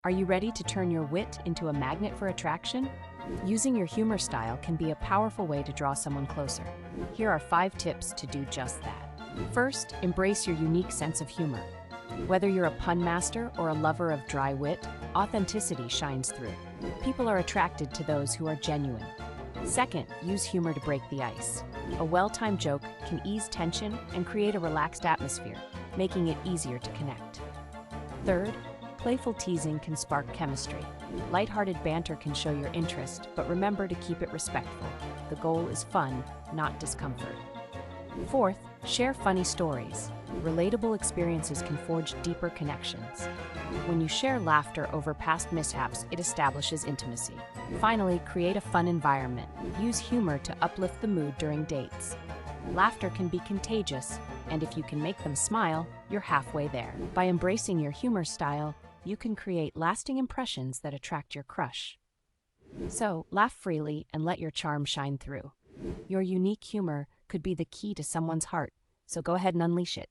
Are you ready to turn your wit into a magnet for attraction? Using your humor style can be a powerful way to draw someone closer. Here are 5 tips to do just that. First, embrace your unique sense of humor. Whether you're a pun master or a lover of dry wit, authenticity shines through. People are attracted to those who are genuine. Second, use humor to break the ice. A well-timed joke can ease tension and create a relaxed atmosphere, making it easier to connect. Third, playful teasing can spark chemistry. Lighthearted banter can show your interest, but remember to keep it respectful. The goal is fun, not discomfort. Fourth, share funny stories. Relatable experiences can forge deeper connections. When you share laughter over past mishaps, it establishes intimacy. Finally, create a fun environment. Use humor to uplift the mood during dates. Laughter can be contagious, and if you can make them smile, you're halfway there. By embracing your humor style, you can create lasting impressions that attract your crush. So, laugh freely and let your charm shine through. Your unique humor could be the key to someone's heart, so go ahead and unleash it.